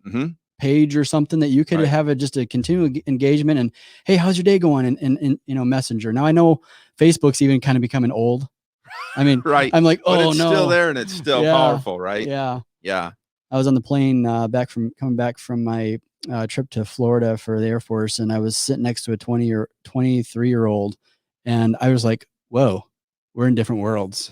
page or something that you could Right. have just a continual engagement and, hey, how's your day going? And you know, Messenger. Now I know Facebook's even kind of becoming old. I mean, Right. I'm like, But oh it's no, still there and it's still Yeah. powerful, right? Yeah. Yeah. I was on the plane coming back from my trip to Florida for the Air Force, and I was sitting next to a 23-year-old, and I was like, whoa, we're in different worlds.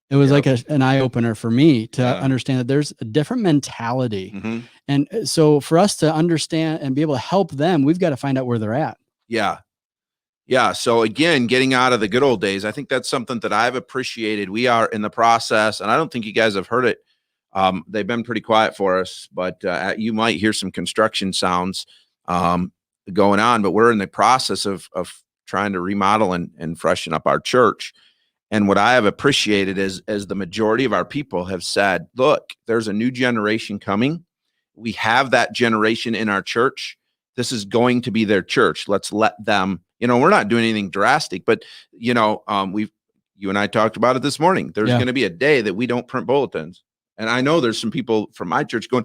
It was like an eye opener for me to understand that there's a different mentality. And so for us to understand and be able to help them, we've got to find out where they're at. Yeah. Yeah. So again, getting out of the good old days, I think that's something that I've appreciated. We are in the process, and I don't think you guys have heard it. They've been pretty quiet for us, but you might hear some construction sounds going on, but we're in the process of trying to remodel and freshen up our church. And what I have appreciated is, as the majority of our people have said, look, there's a new generation coming. We have that generation in our church. This is going to be their church. Let's let them, you know, we're not doing anything drastic, but you know, you and I talked about it this morning. There's going to be a day that we don't print bulletins. And I know there's some people from my church going,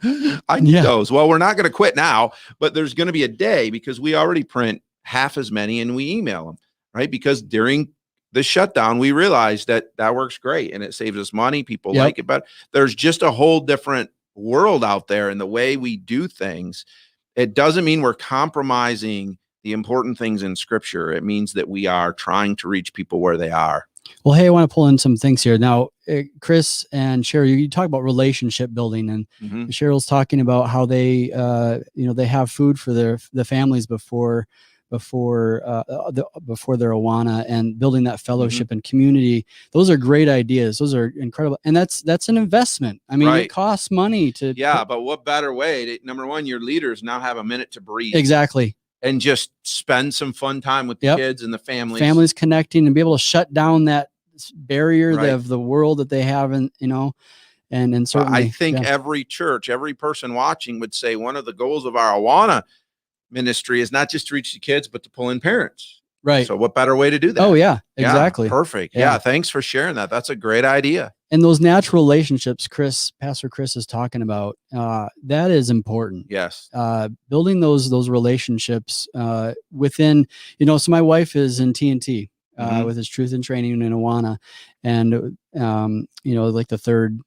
I need those. Well, we're not going to quit now, but there's going to be a day because we already print half as many and we email them, right? Because during the shutdown, we realized that works great and it saves us money. People like it, but there's just a whole different world out there in the way we do things. It doesn't mean we're compromising the important things in Scripture. It means that we are trying to reach people where they are. Well, hey, I want to pull in some things here. Now, Chris and Cheryl, you talk about relationship building, and Cheryl's talking about how they, they have food for the families before their Awana, and building that fellowship and community. Those are great ideas. Those are incredible. And that's an investment. I mean, it costs money to. Yeah. But what better way number one, your leaders now have a minute to breathe. Exactly. And just spend some fun time with the kids and the families connecting, and be able to shut down that barrier of the world that they have. And, you know, and certainly I think every church, every person watching would say one of the goals of our Awana ministry is not just to reach the kids, but to pull in parents. Right. So what better way to do that? Oh yeah, exactly. Perfect. Yeah. Thanks for sharing that. That's a great idea. And those natural relationships, Pastor Chris is talking about, that is important. Yes. Building those relationships within, you know, so my wife is in TNT with his Truth and Training in Awana, and you know, like the third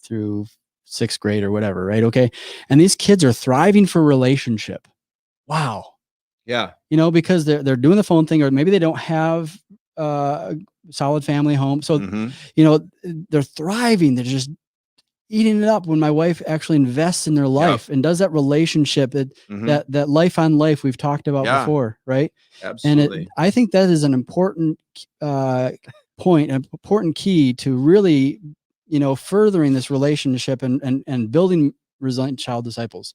through sixth grade or whatever, right? Okay. And these kids are thriving for relationship. Wow. Yeah. You know, because they're doing the phone thing, or maybe they don't have a solid family home. So, you know, they're thriving. They're just eating it up when my wife actually invests in their life and does that relationship, that life on life we've talked about before. Right. Absolutely. And I think that is an important point, an important key to really, you know, furthering this relationship and building resilient child disciples.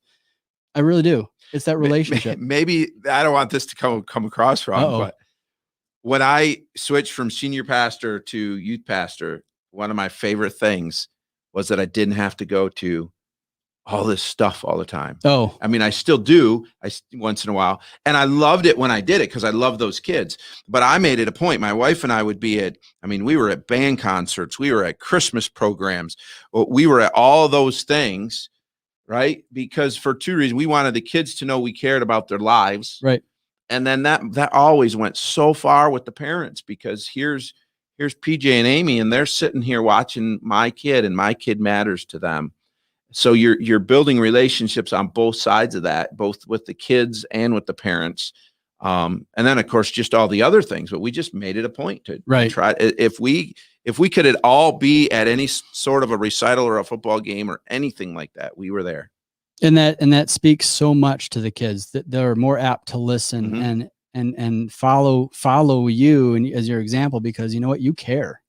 I really do. It's that relationship. Maybe I don't want this to come across wrong, but when I switched from senior pastor to youth pastor, one of my favorite things was that I didn't have to go to all this stuff all the time. Oh, I mean, I still do once in a while. And I loved it when I did it because I love those kids. But I made it a point. My wife and I would be we were at band concerts. We were at Christmas programs. We were at all of those things, right? Because for two reasons. We wanted the kids to know we cared about their lives. Right. And then that always went so far with the parents, because here's PJ and Amy, and they're sitting here watching my kid, and my kid matters to them. So you're building relationships on both sides of that, both with the kids and with the parents. And then of course, just all the other things, but we just made it a point to try. If we could at all be at any sort of a recital or a football game or anything like that, we were there. And that speaks so much to the kids, that they're more apt to listen and follow you and as your example, because you know what, you care.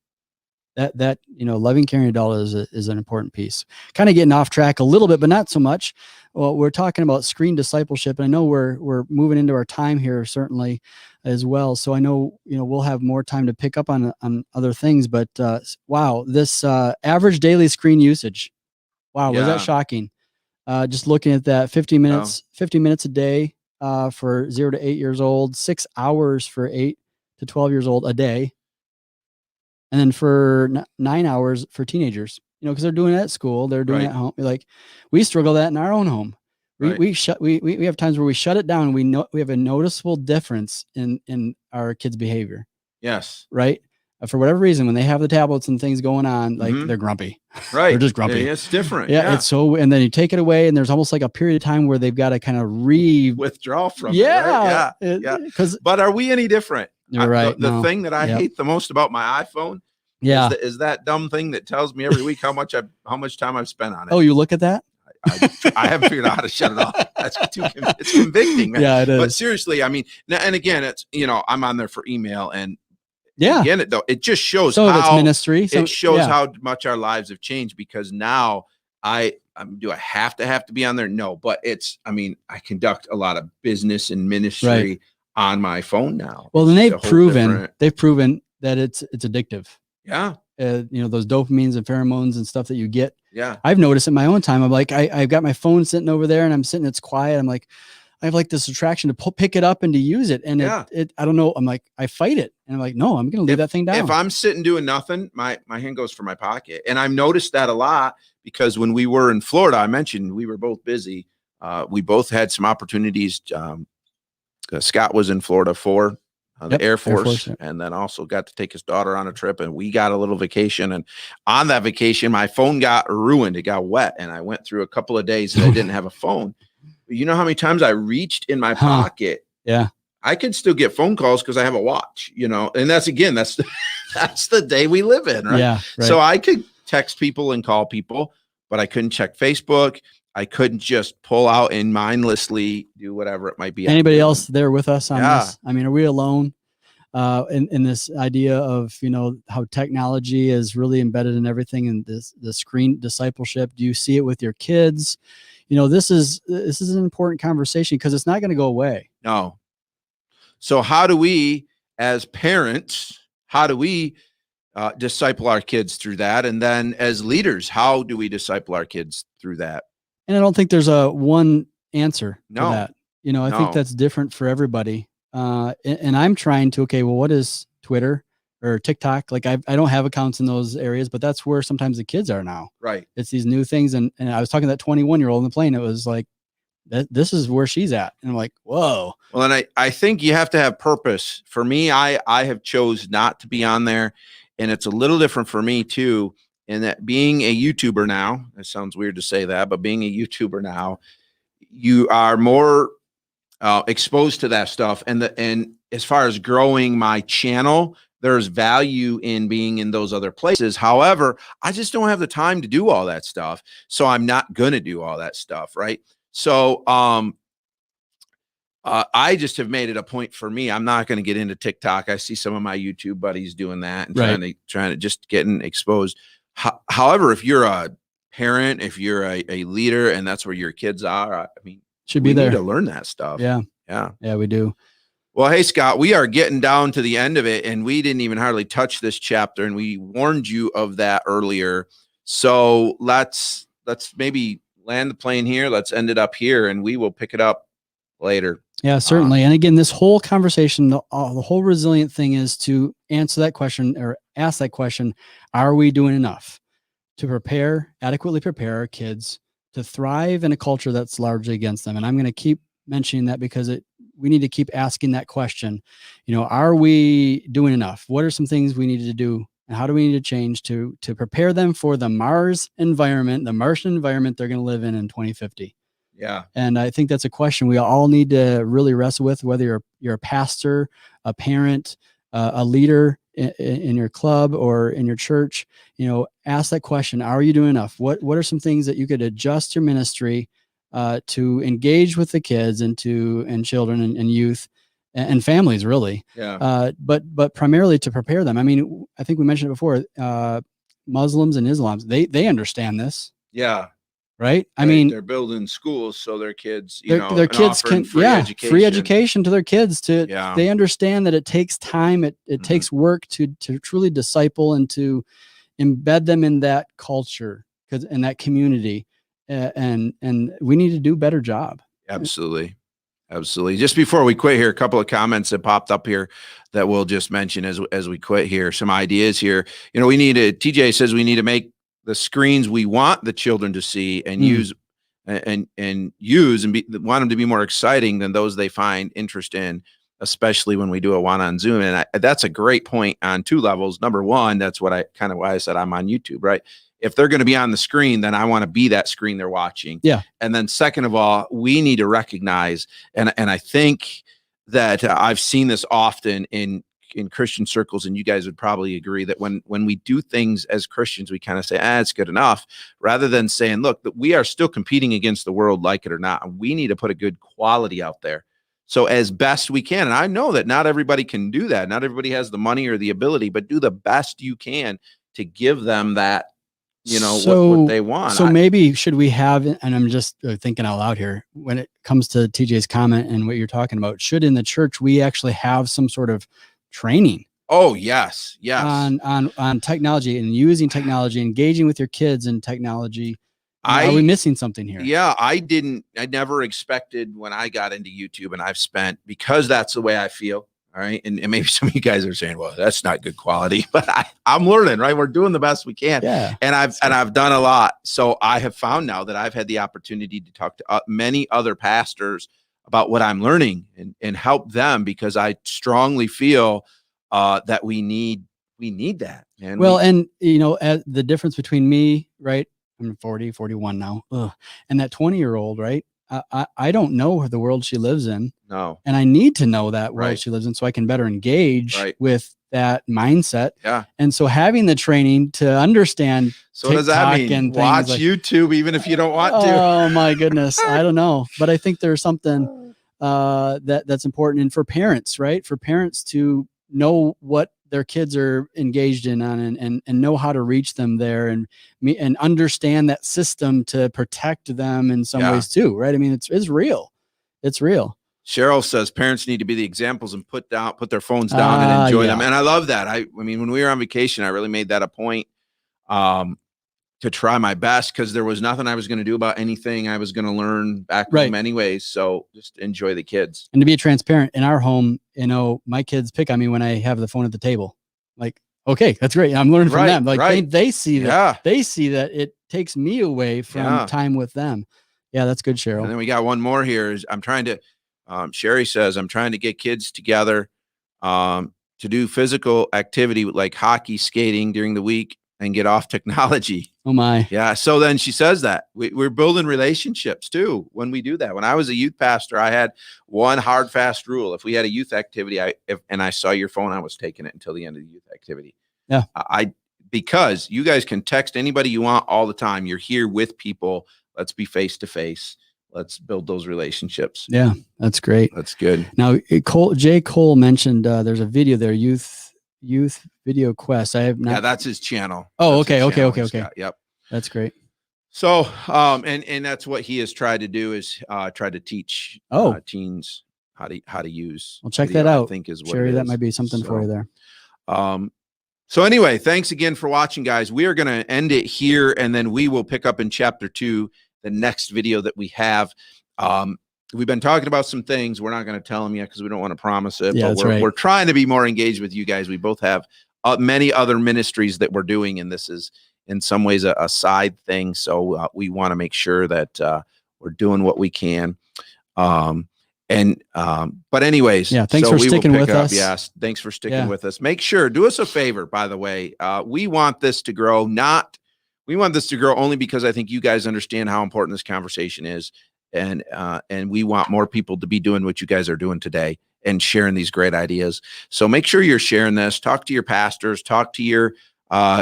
That you know, loving, caring adult is an important piece. Kind of getting off track a little bit, but not so much. Well, we're talking about screen discipleship, and I know we're moving into our time here certainly as well. So I know, you know, we'll have more time to pick up on other things. But wow, this average daily screen usage. Wow, was that shocking? Just looking at that, 50 minutes a day for 0 to 8 years old, 6 hours for 8 to 12 years old a day. And then for 9 hours for teenagers, because they're doing it at school, they're doing it at home. Like we struggle that in our own home. We have times where we shut it down and we have a noticeable difference in our kids' behavior. Yes. Right. For whatever reason, when they have the tablets and things going on, like they're grumpy. Right. They're just grumpy. Yeah, it's different. Yeah, it's so, and then you take it away and there's almost like a period of time where they've got to kind of withdraw from it. Right? Yeah. But are we any different? You're right. The thing that I hate the most about my iPhone is that dumb thing that tells me every week how much time I've spent on it. Oh, you look at that? I haven't figured out how to shut it off. It's convicting, man. Yeah, it is. But seriously, I mean, and again, it's, I'm on there for email, and again, it just shows how it's ministry. It shows how much our lives have changed, because now do I have to be on there? No, but I conduct a lot of business and ministry on my phone now. Well, then they've proven that it's addictive. Yeah. Those dopamines and pheromones and stuff that you get. Yeah. I've noticed in my own time. I'm like, I've got my phone sitting over there and I'm sitting, it's quiet. I'm like, I have like this attraction to pick it up and to use it. And it I don't know. I'm like, I fight it. And I'm like, no, I'm going to leave that thing down. If I'm sitting doing nothing, my hand goes for my pocket. And I've noticed that a lot, because when we were in Florida, I mentioned we were both busy. We both had some opportunities. Scott was in Florida for the Air Force, and then also got to take his daughter on a trip, and we got a little vacation. And on that vacation, my phone got ruined. It got wet. And I went through a couple of days that I didn't have a phone. But you know how many times I reached in my pocket? Yeah. I could still get phone calls because I have a watch, and that's the day we live in. Right. Yeah. Right. So I could text people and call people, but I couldn't check Facebook. I couldn't just pull out and mindlessly do whatever it might be. Anybody else there with us on this? I mean, are we alone in this idea of, how technology is really embedded in everything, and the screen discipleship? Do you see it with your kids? This is an important conversation, because it's not going to go away. No. So how do we, as parents, disciple our kids through that? And then as leaders, how do we disciple our kids through that? And I don't think there's a one answer to that. I think No. that's different for everybody. And I'm trying to, what is Twitter or TikTok? Like I don't have accounts in those areas, but that's where sometimes the kids are now. Right. It's these new things. And I was talking to that 21-year-old on the plane. It was like, this is where she's at. And I'm like, whoa. Well, and I think you have to have purpose. For me, I have chose not to be on there. And it's a little different for me too, in that being a YouTuber now, it sounds weird to say that, but being a YouTuber now, you are more exposed to that stuff. And as far as growing my channel, there's value in being in those other places. However, I just don't have the time to do all that stuff. So I'm not going to do all that stuff. Right. So I just have made it a point for me. I'm not going to get into TikTok. I see some of my YouTube buddies doing that and trying to just getting exposed. However, if you're a parent, if you're a leader, and that's where your kids are, should be there to learn that stuff. Yeah, we do. Well, hey, Scott, we are getting down to the end of it, and we didn't even hardly touch this chapter, and we warned you of that earlier. So let's maybe land the plane here. Let's end it up here, and we will pick it up later. Yeah, certainly. And again, this whole conversation, the whole resilient thing is to answer that question, or ask that question: are we doing enough to adequately prepare our kids to thrive in a culture that's largely against them? And I'm going to keep mentioning that, because we need to keep asking that question. Are we doing enough? What are some things we need to do, and how do we need to change to prepare them for the Martian environment they're going to live in 2050? Yeah. And I think that's a question we all need to really wrestle with, whether you're a pastor, a parent, a leader in your club or in your church. Ask that question: are you doing enough? What are some things that you could adjust your ministry to engage with the kids and children and youth and families, really? Yeah. But primarily to prepare them. I think we mentioned it before. Muslims and Islams, they understand this. Yeah. Right. They're building schools so their kids, their kids can free education to their kids. They understand that it takes time. It takes work to truly disciple and to embed them in that culture, in that community. And we need to do a better job. Absolutely. Absolutely. Just before we quit here, a couple of comments that popped up here that we'll just mention as we quit here. Some ideas here. We need TJ says we need to make the screens we want the children to see and use and want them to be more exciting than those they find interest in, especially when we do a one on Zoom. And that's a great point on two levels. Number one, that's why I said I'm on YouTube, right? If they're going to be on the screen, then I want to be that screen they're watching. Yeah. And then second of all, we need to recognize, and I think that I've seen this often in Christian circles, and you guys would probably agree that when we do things as Christians, we kind of say, it's good enough, rather than saying, look, that we are still competing against the world, like it or not. And we need to put a good quality out there. So as best we can, and I know that not everybody can do that. Not everybody has the money or the ability, but do the best you can to give them that, what they want. So maybe should we have, and I'm just thinking out loud here, when it comes to TJ's comment and what you're talking about, should in the church we actually have some sort of training? Oh, yes. On technology and using technology, engaging with your kids in technology. Are we missing something here? Yeah, I never expected when I got into YouTube, and I've spent, because that's the way I feel. All right. And maybe some of you guys are saying, well, that's not good quality, but I'm learning, right? We're doing the best we can. Yeah. And I've done a lot. So I have found now that I've had the opportunity to talk to many other pastors about what I'm learning and help them, because I strongly feel that we need that. And the difference between me, right? I'm 40, 41 now. And that 20-year-old, right? I don't know the world she lives in. No. And I need to know that world she lives in so I can better engage with that mindset. Yeah. And so having the training to understand so does that mean watch YouTube even if you don't want to? Oh my goodness. I don't know. But I think there's something that's important. And for parents, right? For parents to know what their kids are engaged in on and know how to reach them there and understand that system to protect them in some ways too, right? I mean, it's real. It's real. Cheryl says parents need to be the examples and put their phones down and enjoy them. And I love that. I mean, when we were on vacation, I really made that a point to try my best, because there was nothing I was going to do about anything I was going to learn back home anyways. So just enjoy the kids. And to be transparent, in our home, my kids pick on me when I have the phone at the table. Like, okay, that's great. I'm learning from them. Like they see that. They see that it takes me away from time with them. Yeah, that's good, Cheryl. And then we got one more here. Sherry says, I'm trying to get kids together to do physical activity like hockey, skating during the week and get off technology. Oh my. Yeah. So then she says that we're building relationships too when we do that. When I was a youth pastor, I had one hard, fast rule. If we had a youth activity, and I saw your phone, I was taking it until the end of the youth activity. Yeah. Because you guys can text anybody you want all the time. You're here with people. Let's be face to face. Let's build those relationships. Yeah, that's great. That's good. Now, J. Cole mentioned there's a video there, Youth Video Quest. I have not. Yeah, that's his channel. Oh, that's okay. Yep. That's great. So, and that's what he has tried to do is try to teach teens how to use. Well, check that out. I think is what Sherry, that might be something for you there. So anyway, thanks again for watching, guys. We are going to end it here, and then we will pick up in chapter 2, the next video that we have. We've been talking about some things. We're not going to tell them yet because we don't want to promise it. Yeah, but we're trying to be more engaged with you guys. We both have many other ministries that we're doing, and this is in some ways a side thing. So we want to make sure that we're doing what we can. But anyways, thanks for sticking with us. Yes, thanks for sticking with us. Make sure, do us a favor, by the way. We want this to grow. We want this to grow only because I think you guys understand how important this conversation is, and we want more people to be doing what you guys are doing today and sharing these great ideas. So make sure you're sharing this. Talk to your pastors. Talk to your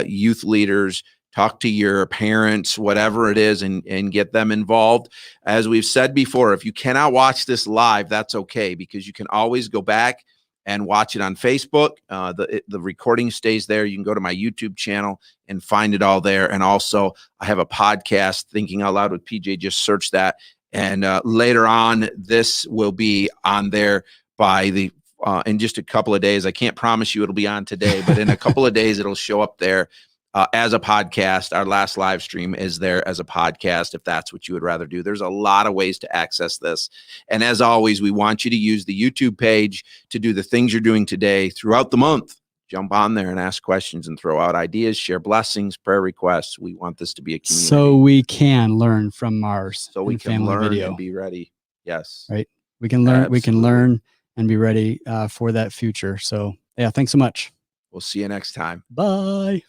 youth leaders. Talk to your parents, whatever it is, and get them involved. As we've said before, if you cannot watch this live, that's okay, because you can always go back and watch it on Facebook. The recording stays there. You can go to my YouTube channel and find it all there. And also, I have a podcast, Thinking Out Loud with PJ. Just search that. And later on, this will be on there in just a couple of days. I can't promise you it'll be on today, but in a couple of days, it'll show up there. as a podcast. Our last live stream is there as a podcast, if that's what you would rather do. There's a lot of ways to access this. And as always, we want you to use the YouTube page to do the things you're doing today throughout the month. Jump on there and ask questions and throw out ideas, share blessings, prayer requests. We want this to be a community. So we can learn from Mars. So we and can family learn video. and be ready. Yes. Right. We can learn. We can Absolutely. learn and be ready for that future. So yeah, thanks so much. We'll see you next time. Bye.